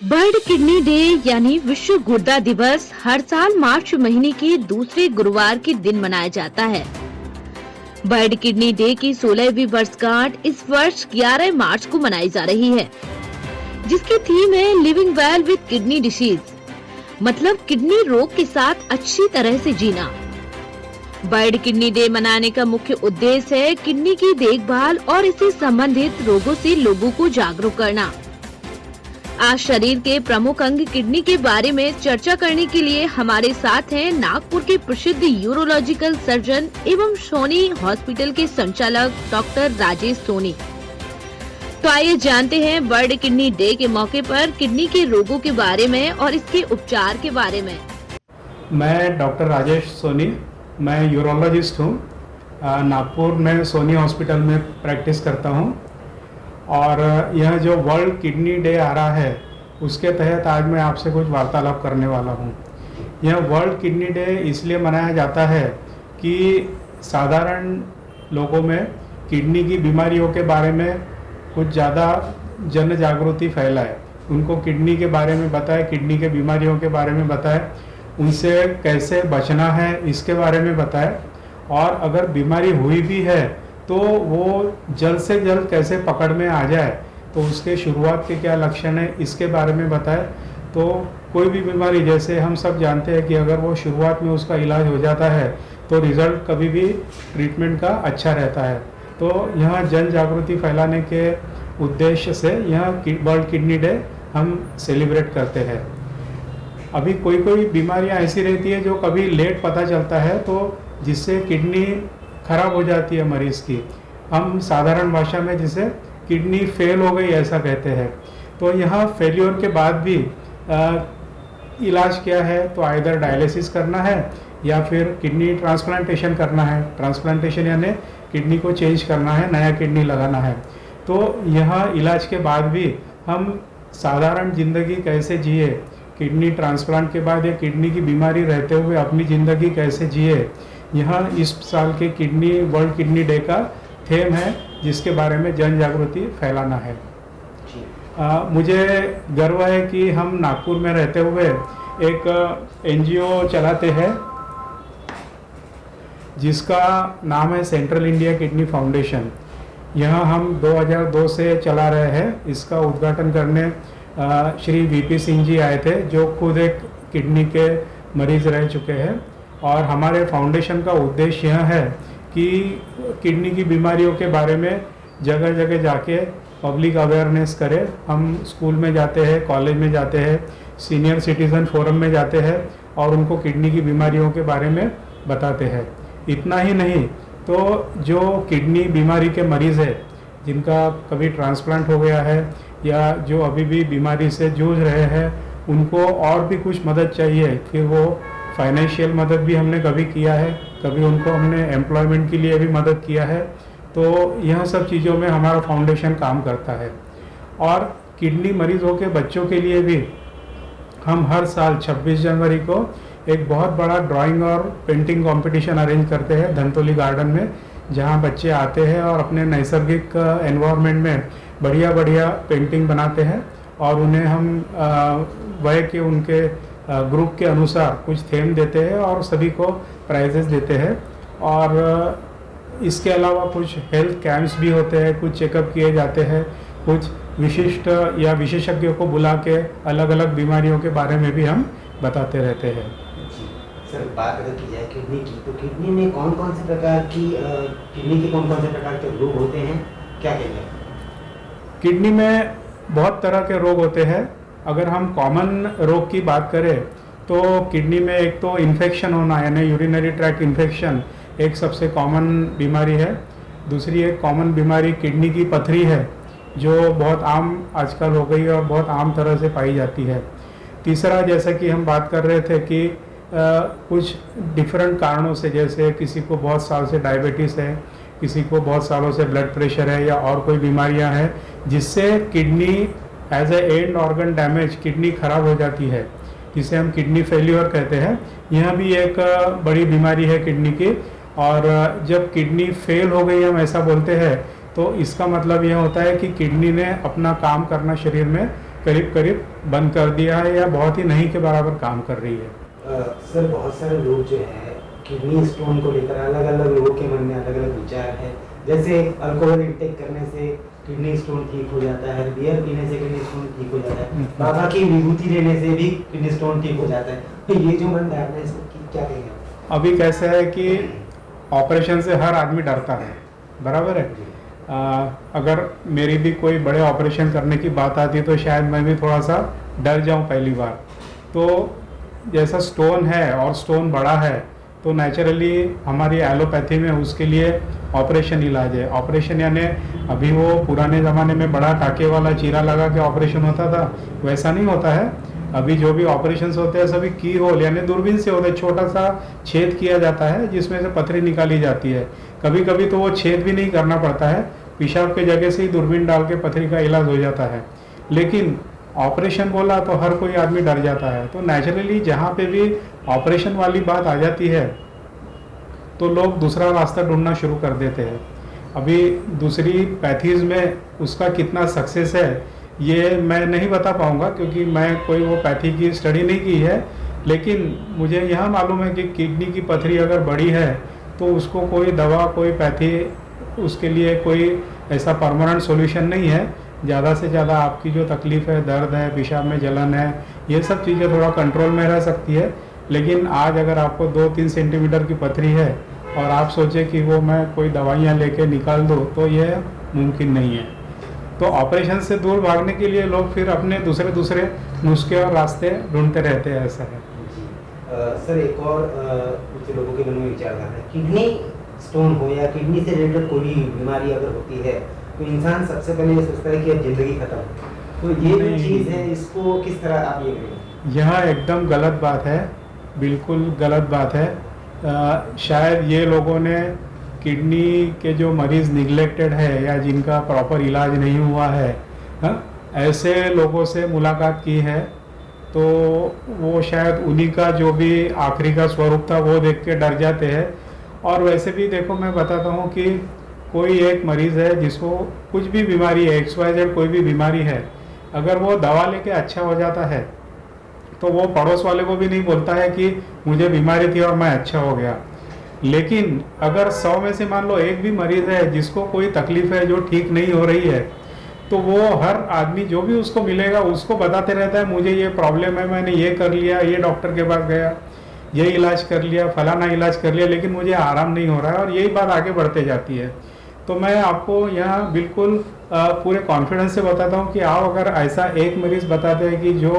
World kidney day यानी विश्व गुर्दा दिवस हर साल मार्च महीने के दूसरे गुरुवार के दिन मनाया जाता है। वर्ल्ड किडनी डे की 16वीं वर्षगांठ इस वर्ष 11 मार्च को मनाई जा रही है, जिसकी थीम है living well with kidney disease, मतलब किडनी रोग के साथ अच्छी तरह से जीना। वर्ल्ड किडनी डे मनाने का मुख्य उद्देश्य है किडनी की देखभाल और इससे संबंधित रोगों से लोगों को जागरूक करना। आज शरीर के प्रमुख अंग किडनी के बारे में चर्चा करने के लिए हमारे साथ हैं नागपुर के प्रसिद्ध यूरोलॉजिकल सर्जन एवं सोनी हॉस्पिटल के संचालक डॉक्टर राजेश सोनी। तो आइए जानते हैं वर्ल्ड किडनी डे के मौके पर किडनी के रोगों के बारे में और इसके उपचार के बारे में। मैं डॉक्टर राजेश सोनी, मैं यूरोलॉजिस्ट हूँ। नागपुर में सोनी हॉस्पिटल में प्रैक्टिस करता हूँ और यह जो वर्ल्ड किडनी डे आ रहा है उसके तहत आज मैं आपसे कुछ वार्तालाप करने वाला हूँ। यह वर्ल्ड किडनी डे इसलिए मनाया जाता है कि साधारण लोगों में किडनी की बीमारियों के बारे में कुछ ज़्यादा जन जागृति फैलाए, उनको किडनी के बारे में बताए, किडनी के बीमारियों के बारे में बताए, उनसे कैसे बचना है इसके बारे में बताए, और अगर बीमारी हुई भी है तो वो जल्द से जल्द कैसे पकड़ में आ जाए, तो उसके शुरुआत के क्या लक्षण है इसके बारे में बताए। तो कोई भी बीमारी, जैसे हम सब जानते हैं कि अगर वो शुरुआत में उसका इलाज हो जाता है तो रिज़ल्ट कभी भी ट्रीटमेंट का अच्छा रहता है। तो यह जन जागृति फैलाने के उद्देश्य से यह वर्ल्ड किडनी डे हम सेलिब्रेट करते हैं। अभी कोई कोई बीमारियां ऐसी रहती है जो कभी लेट पता चलता है, तो जिससे किडनी खराब हो जाती है मरीज़ की। हम साधारण भाषा में जिसे किडनी फेल हो गई ऐसा कहते हैं। तो यहाँ फेल्योर के बाद भी इलाज क्या है, तो आइदर डायलिसिस करना है या फिर किडनी ट्रांसप्लांटेशन करना है। ट्रांसप्लांटेशन यानी किडनी को चेंज करना है, नया किडनी लगाना है। तो यहाँ इलाज के बाद भी हम साधारण ज़िंदगी कैसे जिए, किडनी ट्रांसप्लांट के बाद या किडनी की बीमारी रहते हुए अपनी ज़िंदगी कैसे जिए, यहाँ इस साल के वर्ल्ड किडनी डे का थीम है, जिसके बारे में जन जागृति फैलाना है। मुझे गर्व है कि हम नागपुर में रहते हुए एक एनजीओ चलाते हैं जिसका नाम है सेंट्रल इंडिया किडनी फाउंडेशन। यहाँ हम 2002 से चला रहे हैं। इसका उद्घाटन करने श्री वीपी सिंह जी आए थे, जो खुद एक किडनी के मरीज रह चुके हैं। और हमारे फाउंडेशन का उद्देश्य यह है कि किडनी की बीमारियों के बारे में जगह जगह जाके पब्लिक अवेयरनेस करें। हम स्कूल में जाते हैं, कॉलेज में जाते हैं, सीनियर सिटीज़न फोरम में जाते हैं और उनको किडनी की बीमारियों के बारे में बताते हैं। इतना ही नहीं, तो जो किडनी बीमारी के मरीज़ है, जिनका कभी ट्रांसप्लांट हो गया है या जो अभी भी बीमारी से जूझ रहे हैं, उनको और भी कुछ मदद चाहिए, फिर वो फाइनेंशियल मदद भी हमने कभी किया है, कभी उनको हमने एम्प्लॉयमेंट के लिए भी मदद किया है। तो यह सब चीज़ों में हमारा फाउंडेशन काम करता है। और किडनी मरीजों के बच्चों के लिए भी हम हर साल 26 जनवरी को एक बहुत बड़ा ड्राइंग और पेंटिंग कंपटीशन अरेंज करते हैं धनतोली गार्डन में, जहां बच्चे आते हैं और अपने नैसर्गिक एनवायरनमेंट में बढ़िया बढ़िया पेंटिंग बनाते हैं और उन्हें हम वय के उनके ग्रुप के अनुसार कुछ थीम देते हैं और सभी को प्राइजेस देते हैं। और इसके अलावा कुछ हेल्थ कैंप्स भी होते हैं, कुछ चेकअप किए जाते हैं, कुछ विशिष्ट या विशेषज्ञों को बुला के अलग अलग बीमारियों के बारे में भी हम बताते रहते हैं। सर, बात अगर की जाए किडनी की, तो किडनी में कौन कौन से प्रकार के रोग होते हैं, क्या कहते हैं? किडनी में बहुत तरह के रोग होते हैं। अगर हम कॉमन रोग की बात करें तो किडनी में एक तो इन्फेक्शन होना, यानी यूरिनरी ट्रैक्ट इन्फेक्शन एक सबसे कॉमन बीमारी है। दूसरी एक कॉमन बीमारी किडनी की पथरी है, जो बहुत आम आजकल हो गई है और बहुत आम तरह से पाई जाती है। तीसरा, जैसा कि हम बात कर रहे थे कि कुछ डिफरेंट कारणों से, जैसे किसी को बहुत साल से डायबिटीज़ है, किसी को बहुत सालों से ब्लड प्रेशर है या और कोई बीमारियां हैं, जिससे kidney as a end organ damage, kidney खराब हो जाती है, जिसे हम किडनी फेल्योर कहते हैं। यह भी एक बड़ी बीमारी है किडनी की। और जब किडनी फेल हो गई, हम ऐसा बोलते हैं, तो इसका मतलब यह होता है कि किडनी ने अपना काम करना शरीर में करीब करीब बंद कर दिया है या बहुत ही नहीं के बराबर काम कर रही है। सर बहुत सारे लोग जो है किडनी स्टोन को लेकर अलग अलग लोगों के मन में अलग अलग विचार है। जैसे अल्कोहल इंटेक करने से किडनी स्टोन ठीक हो जाता है, बियर पीने से किडनी स्टोन ठीक हो जाता है, बाबा की विभूति लेने से भी किडनी स्टोन ठीक हो जाता है। तो ये जो मन धारणा है इसको क्या कहेंगे? अभी कैसे है कि ऑपरेशन से हर आदमी डरता है, बराबर है। अगर मेरी भी कोई बड़े ऑपरेशन करने की बात आती तो शायद मैं भी थोड़ा सा डर जाऊं पहली बार। तो जैसा स्टोन है और स्टोन बड़ा है तो नेचुरली हमारी एलोपैथी में उसके लिए ऑपरेशन इलाज है। ऑपरेशन यानी अभी वो पुराने ज़माने में बड़ा टाके वाला चीरा लगा के ऑपरेशन होता था, वैसा नहीं होता है। अभी जो भी ऑपरेशंस होते हैं सभी की होल यानी दूरबीन से होते हैं, छोटा सा छेद किया जाता है जिसमें से पथरी निकाली जाती है। कभी कभी तो वो छेद भी नहीं करना पड़ता है, पेशाब के जगह से ही दूरबीन डाल के पथरी का इलाज हो जाता है। लेकिन ऑपरेशन बोला तो हर कोई आदमी डर जाता है। तो नेचुरली जहाँ पे भी ऑपरेशन वाली बात आ जाती है तो लोग दूसरा रास्ता ढूंढना शुरू कर देते हैं। अभी दूसरी पैथीज में उसका कितना सक्सेस है ये मैं नहीं बता पाऊँगा क्योंकि मैं कोई वो पैथी की स्टडी नहीं की है। लेकिन मुझे यह मालूम है कि किडनी की पथरी अगर बड़ी है तो उसको कोई दवा कोई पैथी उसके लिए कोई ऐसा परमानेंट सॉल्यूशन नहीं है। ज़्यादा से ज़्यादा आपकी जो तकलीफ़ है, दर्द है, पेशाब में जलन है, ये सब चीज़ें थोड़ा कंट्रोल में रह सकती है। लेकिन आज अगर आपको 2-3 सेंटीमीटर की पथरी है और आप सोचें कि वो मैं कोई दवाइयाँ लेके निकाल दूँ तो ये मुमकिन नहीं है। तो ऑपरेशन से दूर भागने के लिए लोग फिर अपने दूसरे नुस्खे और रास्ते ढूंढते रहते हैं, ऐसा है। सर एक और कुछ लोगों के मन में विचार आता है, किडनी स्टोन हो या किडनी से रिलेटेड कोई बीमारी अगर होती है तो इंसान सबसे पहले ये सोचता है कि अब जिंदगी खत्म। तो ये जो चीज़ है इसको किस तरह आप ये करेंगे? यह एकदम गलत बात है, बिल्कुल गलत बात है। शायद ये लोगों ने किडनी के जो मरीज़ निगलेक्टेड है या जिनका प्रॉपर इलाज नहीं हुआ है, ऐसे लोगों से मुलाकात की है तो वो शायद उन्हीं का जो भी आखिरी का स्वरूप था वो देख के डर जाते हैं। और वैसे भी देखो मैं बताता हूँ कि कोई एक मरीज़ है जिसको कुछ भी बीमारी है, XYZ कोई भी बीमारी है, अगर वो दवा लेके अच्छा हो जाता है तो वो पड़ोस वाले को भी नहीं बोलता है कि मुझे बीमारी थी और मैं अच्छा हो गया। लेकिन अगर 100 में से मान लो एक भी मरीज़ है जिसको कोई तकलीफ़ है जो ठीक नहीं हो रही है तो वो हर आदमी जो भी उसको मिलेगा उसको बताते रहता है मुझे ये प्रॉब्लम है, मैंने ये कर लिया, ये डॉक्टर के पास गया, ये इलाज कर लिया, फलाना इलाज कर लिया, लेकिन मुझे आराम नहीं हो रहा है। और यही बात आगे बढ़ते जाती है। तो मैं आपको यहाँ बिल्कुल पूरे कॉन्फिडेंस से बताता हूँ कि आप अगर ऐसा एक मरीज़ बताते हैं कि जो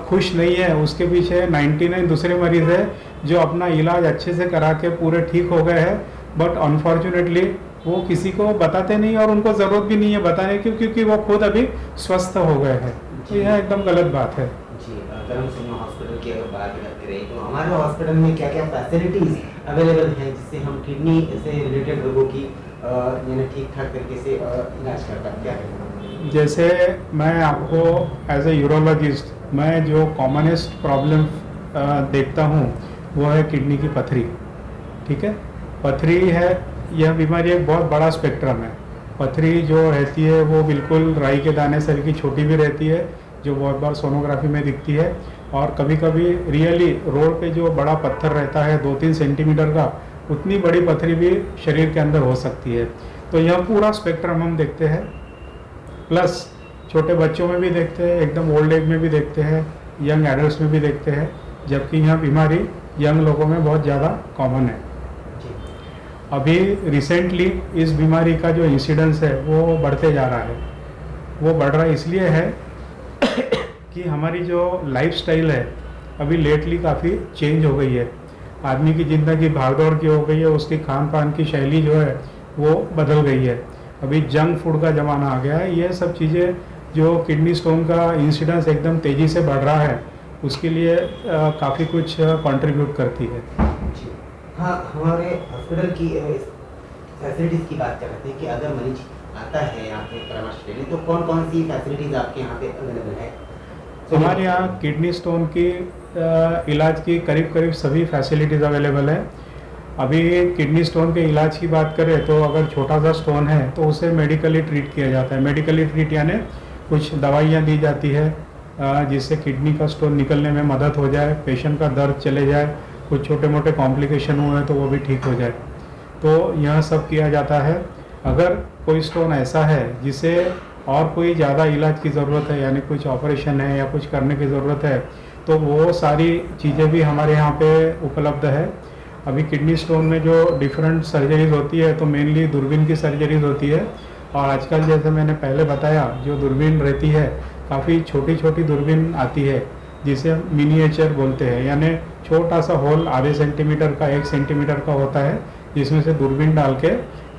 खुश नहीं है, उसके पीछे 99 दूसरे मरीज़ है जो अपना इलाज अच्छे से करा के पूरे ठीक हो गए हैं, बट अनफॉर्चुनेटली वो किसी को बताते नहीं और उनको ज़रूरत भी नहीं है बताने की क्योंकि वो खुद अभी स्वस्थ हो गए हैं। तो यह एकदम गलत बात है। जी, अगर हम सोना हॉस्पिटल की अगर बात करें तो हमारे हॉस्पिटल में क्या क्या फैसिलिटीज़ अवेलेबल हैं जिससे हम किडनी से रिलेटेड लोगों की यानी ठीक ठाक तरीके से इलाज कर पाए? क्या करें? जैसे मैं आपको एज ए यूरोलॉजिस्ट मैं जो कॉमनेस्ट प्रॉब्लम देखता हूँ वो है किडनी की पथरी। ठीक है, पथरी है, यह बीमारी एक बहुत बड़ा स्पेक्ट्रम है। पथरी जो रहती है वो बिल्कुल राई के दाने सर की छोटी भी रहती है जो बहुत बार सोनोग्राफी में दिखती है, और कभी कभी रियली रोड पे जो बड़ा पत्थर रहता है 2-3 सेंटीमीटर का, उतनी बड़ी पथरी भी शरीर के अंदर हो सकती है। तो यह पूरा स्पेक्ट्रम हम देखते हैं, प्लस छोटे बच्चों में भी देखते हैं, एकदम ओल्ड एज में भी देखते हैं, यंग एडल्ट्स में भी देखते हैं, जबकि यह बीमारी यंग लोगों में बहुत ज़्यादा कॉमन है। अभी रिसेंटली इस बीमारी का जो इंसिडेंस है वो बढ़ते जा रहा है। वो बढ़ रहा इसलिए है कि हमारी जो लाइफस्टाइल है अभी लेटली काफ़ी चेंज हो गई है। आदमी की ज़िंदगी भागदौड़ की हो गई है, उसकी खान पान की शैली जो है वो बदल गई है। अभी जंक फूड का ज़माना आ गया है। ये सब चीज़ें जो किडनी स्टोन का इंसिडेंस एकदम तेज़ी से बढ़ रहा है उसके लिए काफ़ी कुछ कंट्रीब्यूट करती है। हाँ, हमारे हॉस्पिटल की फैसिलिटीज़ की बात कर रहे थे कि अगर मरीज आता है यहाँ पे परामर्श लेने तो कौन कौन सी फैसिलिटीज़ आपके यहाँ पे अवेलेबल है? हमारे यहाँ किडनी स्टोन की इलाज की करीब सभी फैसिलिटीज़ अवेलेबल है। अभी किडनी स्टोन के इलाज की बात करें तो अगर छोटा सा स्टोन है तो उसे मेडिकली ट्रीट किया जाता है। मेडिकली ट्रीट यानी कुछ दवाइयाँ दी जाती है जिससे किडनी का स्टोन निकलने में मदद हो जाए, पेशेंट का दर्द चले जाए, कुछ छोटे मोटे कॉम्प्लिकेशन हुए तो वो भी ठीक हो जाए। तो यह सब किया जाता है। अगर कोई स्टोन ऐसा है जिसे और कोई ज़्यादा इलाज की ज़रूरत है, यानी कुछ ऑपरेशन है या कुछ करने की ज़रूरत है, तो वो सारी चीज़ें भी हमारे यहाँ पे उपलब्ध है। अभी किडनी स्टोन में जो डिफरेंट सर्जरीज होती है तो मेनली दूरबीन की सर्जरीज होती है, और आजकल जैसे मैंने पहले बताया जो दूरबीन रहती है काफ़ी छोटी छोटी दूरबीन आती है जिसे हम मिनिएचर बोलते हैं, यानी छोटा सा होल आधे सेंटीमीटर का 1 सेंटीमीटर का होता है जिसमें से दूरबीन डाल के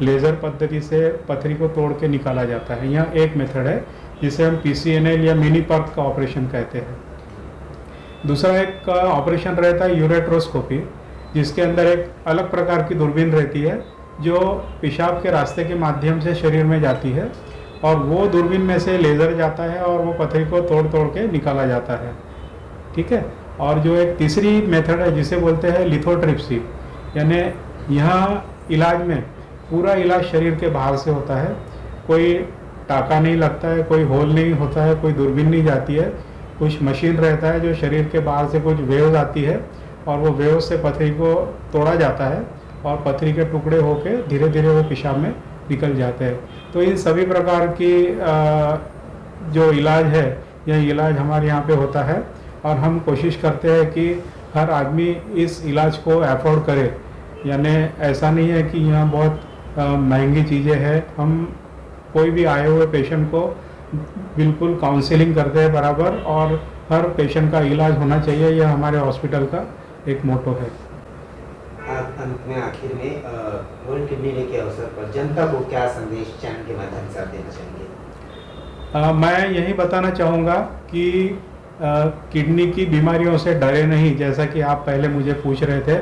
लेज़र पद्धति से पथरी को तोड़ के निकाला जाता है। यह एक मेथड है जिसे हम PCNL या मिनी पर्क का ऑपरेशन कहते हैं। दूसरा एक ऑपरेशन रहता है यूरेट्रोस्कोपी, जिसके अंदर एक अलग प्रकार की दूरबीन रहती है जो पेशाब के रास्ते के माध्यम से शरीर में जाती है, और वो दूरबीन में से लेज़र जाता है और वो पथरी को तोड़ तोड़ के निकाला जाता है। ठीक है। और जो एक तीसरी मेथड है जिसे बोलते हैं लिथोट्रिप्सी, यानी यहाँ इलाज में पूरा इलाज शरीर के बाहर से होता है, कोई टाका नहीं लगता है, कोई होल नहीं होता है, कोई दूरबीन नहीं जाती है, कुछ मशीन रहता है जो शरीर के बाहर से कुछ वेव्स आती है और वो वेव से पथरी को तोड़ा जाता है और पथरी के टुकड़े होके धीरे धीरे वो पेशाब में निकल जाते हैं। तो इन सभी प्रकार की जो इलाज है यह इलाज हमारे यहाँ पे होता है, और हम कोशिश करते हैं कि हर आदमी इस इलाज को अफोर्ड करे। यानी ऐसा नहीं है कि यहाँ बहुत महंगी चीज़ें हैं। हम कोई भी आए हुए पेशेंट को बिल्कुल काउंसलिंग करते हैं बराबर, और हर पेशेंट का इलाज होना चाहिए, यह हमारे हॉस्पिटल का एक मोटो है। अंत में आखिर में वर्ल्ड किडनी डे के अवसर पर जनता को क्या संदेश चैनल के माध्यम से आप देना चाहेंगे? मैं यही बताना चाहूँगा कि किडनी की बीमारियों से डरे नहीं, जैसा कि आप पहले मुझे पूछ रहे थे,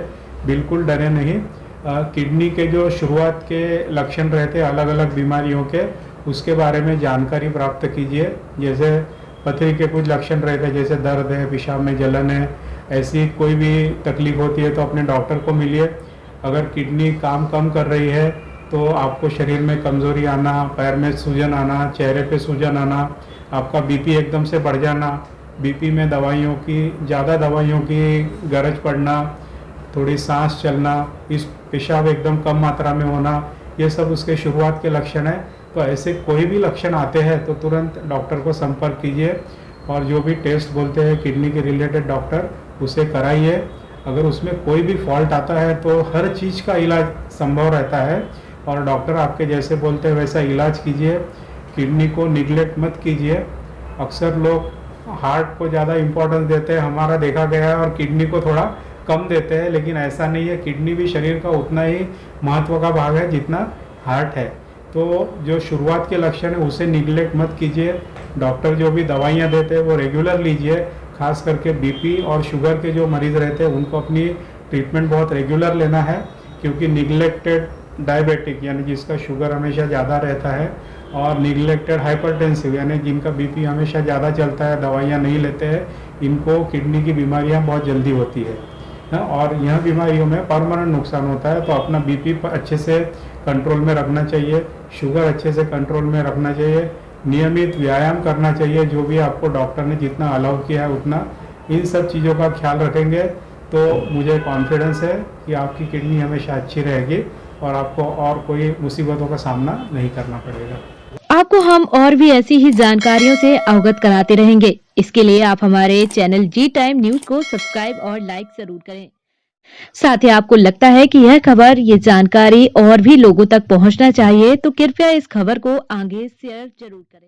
बिल्कुल डरे नहीं। किडनी के जो शुरुआत के लक्षण रहते हैं अलग अलग बीमारियों के, उसके बारे में जानकारी प्राप्त कीजिए। जैसे पथरी के कुछ लक्षण रहते हैं, जैसे दर्द है, पेशाब में जलन है, ऐसी कोई भी तकलीफ होती है तो अपने डॉक्टर को मिलिए। अगर किडनी काम कम कर रही है तो आपको शरीर में कमज़ोरी आना, पैर में सूजन आना, चेहरे पे सूजन आना, आपका बीपी एकदम से बढ़ जाना, बीपी में दवाइयों की ज़्यादा दवाइयों की गरज पड़ना, थोड़ी सांस चलना, इस पेशाब एकदम कम मात्रा में होना, ये सब उसके शुरुआत के लक्षण हैं। तो ऐसे कोई भी लक्षण आते हैं तो तुरंत डॉक्टर को संपर्क कीजिए, और जो भी टेस्ट बोलते हैं किडनी के रिलेटेड डॉक्टर, उसे कराइए। अगर उसमें कोई भी फॉल्ट आता है तो हर चीज़ का इलाज संभव रहता है, और डॉक्टर आपके जैसे बोलते हैं वैसा इलाज कीजिए। किडनी को निगलेक्ट मत कीजिए। अक्सर लोग हार्ट को ज़्यादा इम्पोर्टेंस देते हैं, हमारा देखा गया है, और किडनी को थोड़ा कम देते हैं, लेकिन ऐसा नहीं है। किडनी भी शरीर का उतना ही महत्व का भाग है जितना हार्ट है। तो जो शुरुआत के लक्षण है उसे निगलेक्ट मत कीजिए। डॉक्टर जो भी दवाइयाँ देते हैं वो रेगुलर लीजिए। खास करके बीपी और शुगर के जो मरीज़ रहते हैं उनको अपनी ट्रीटमेंट बहुत रेगुलर लेना है, क्योंकि निगलेक्टेड डायबिटिक यानी जिसका शुगर हमेशा ज़्यादा रहता है, और निगलेक्टेड हाइपरटेंसिव यानी जिनका बीपी हमेशा ज़्यादा चलता है, दवाइयाँ नहीं लेते हैं, इनको किडनी की बीमारियाँ बहुत जल्दी होती है। और यह बीमारियों में परमानेंट नुकसान होता है। तो अपना बीपी अच्छे से कंट्रोल में रखना चाहिए, शुगर अच्छे से कंट्रोल में रखना चाहिए, नियमित व्यायाम करना चाहिए, जो भी आपको डॉक्टर ने जितना अलाउ किया है उतना। इन सब चीज़ों का ख्याल रखेंगे तो मुझे कॉन्फिडेंस है कि आपकी किडनी हमेशा अच्छी रहेगी और आपको और कोई मुसीबतों का सामना नहीं करना पड़ेगा। आपको हम और भी ऐसी ही जानकारियों से अवगत कराते रहेंगे। इसके लिए आप हमारे चैनल जी टाइम न्यूज को सब्सक्राइब और लाइक जरूर करें। साथ ही आपको लगता है कि यह खबर, ये जानकारी और भी लोगों तक पहुंचना चाहिए, तो कृपया इस खबर को आगे शेयर जरूर करें।